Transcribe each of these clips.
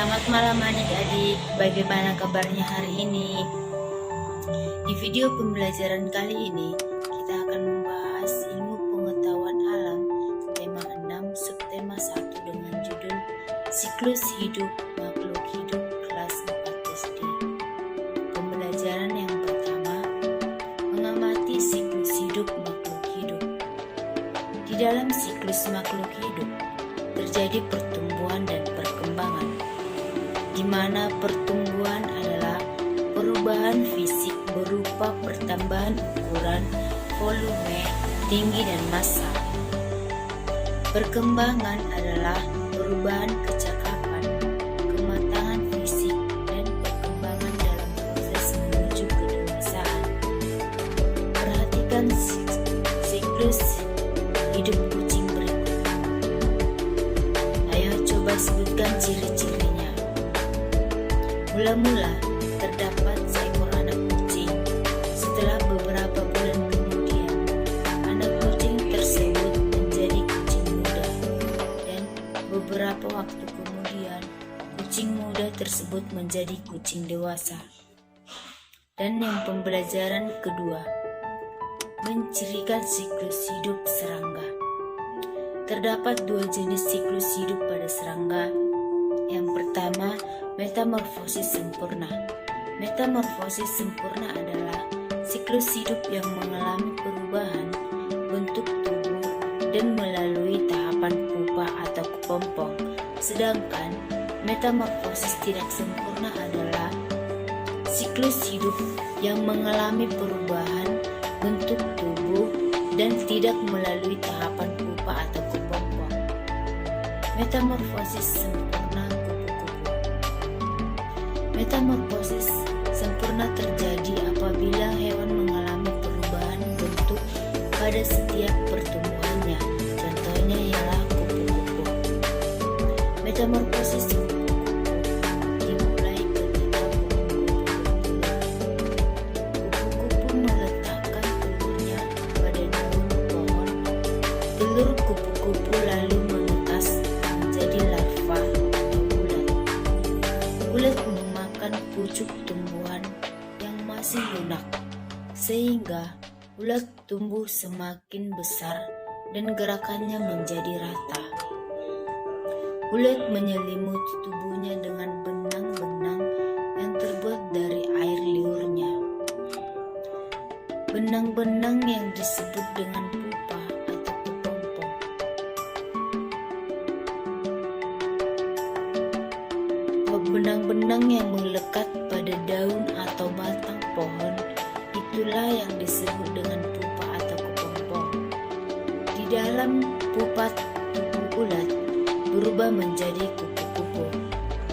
Selamat malam adik-adik, bagaimana kabarnya hari ini? Di video pembelajaran kali ini, kita akan membahas ilmu pengetahuan alam tema 6 subtema 1 dengan judul Siklus Hidup Makhluk Hidup kelas 4 SD. Pembelajaran yang pertama, mengamati siklus hidup makhluk hidup. Di dalam siklus makhluk hidup, terjadi pertumbuhan dan perkembangan, di mana pertumbuhan adalah perubahan fisik berupa pertambahan ukuran, volume, tinggi, dan massa. Perkembangan adalah perubahan kecakapan, kematangan fisik, dan perkembangan dalam proses menuju kedewasaan. Perhatikan siklus hidup kucing berikut. Ayo coba sebutkan ciri-cirinya. Mula-mula terdapat seekor anak kucing. Setelah beberapa bulan kemudian, anak kucing tersebut menjadi kucing muda, dan beberapa waktu kemudian, kucing muda tersebut menjadi kucing dewasa. Dan yang pembelajaran kedua, mencirikan siklus hidup serangga. Terdapat dua jenis siklus hidup pada serangga. Yang pertama, metamorfosis sempurna. Metamorfosis sempurna adalah siklus hidup yang mengalami perubahan bentuk tubuh dan melalui tahapan pupa atau kepompong. Sedangkan metamorfosis tidak sempurna adalah siklus hidup yang mengalami perubahan bentuk tubuh dan tidak melalui tahapan pupa atau kepompong. Metamorfosis sempurna kupu-kupu. Metamorfosis sempurna terjadi apabila hewan mengalami perubahan bentuk pada setiap pertumbuhannya. Contohnya ialah kupu-kupu. Metamorfosis kupu-kupu dimulai ketika kupu-kupu meletakkan telurnya pada daun pohon. Telur kupu-kupu lalu menetas menjadi larva atau ulat. Ulat memakan pucuk tumbuhan yang masih lunak, sehingga ulat tumbuh semakin besar dan gerakannya menjadi rata. Ulat menyelimuti tubuhnya dengan benang-benang yang terbuat dari air liurnya. Benang-benang yang disebut dengan pupa atau kepompong. Benang-benang yang melekat pada daun atau batang pohon, itulah yang disebut dengan pupa atau kepompong. Di dalam pupa tubuh ulat berubah menjadi kupu-kupu.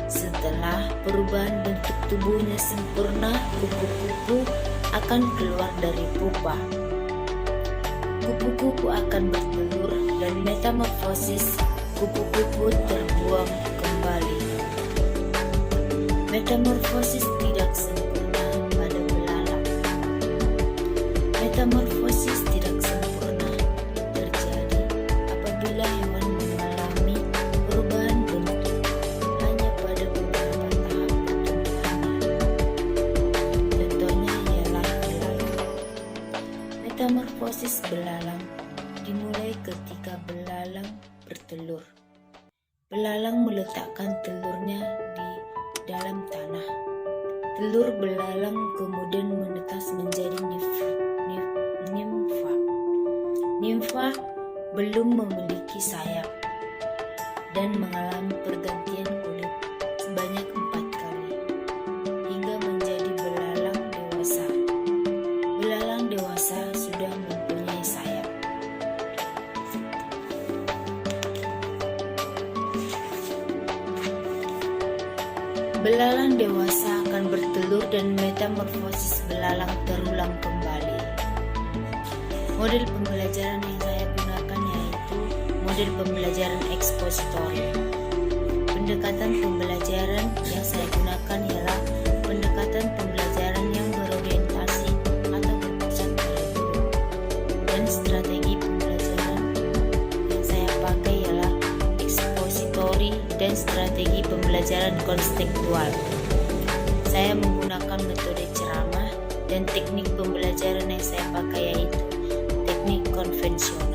Setelah perubahan bentuk tubuhnya sempurna, kupu-kupu akan keluar dari pupa. Kupu-kupu akan bertelur dan metamorfosis kupu-kupu terbuang kembali. Metamorfosis tidak sempurna pada belalang. Metamorfosis tidak sempurna terjadi apabila hewan mengalami perubahan bentuk hanya pada beberapa tahap pertumbuhannya. Contohnya ialah belalang. Metamorfosis belalang dimulai ketika belalang bertelur. Belalang meletakkan telurnya di dalam tanah. Telur belalang kemudian menetas menjadi nimfa. Nimfa belum memiliki sayap dan mengalami pergantian kulit sebanyak 4 kali hingga menjadi belalang dewasa. Belalang dewasa sudah mempunyai sayap. Belalang dewasa akan bertelur dan metamorfosis belalang terulang kembali. Model pembelajaran yang saya gunakan yaitu model pembelajaran ekspositori. Pendekatan pembelajaran yang saya gunakan ialah pendekatan pembelajaran yang berorientasi atau berpusat pada guru. Dan strategi pembelajaran yang saya pakai ialah ekspositori dan desain strategi pembelajaran konstekstual. Saya menggunakan metode ceramah dan teknik pembelajaran yang saya pakai yaitu teknik konvensional.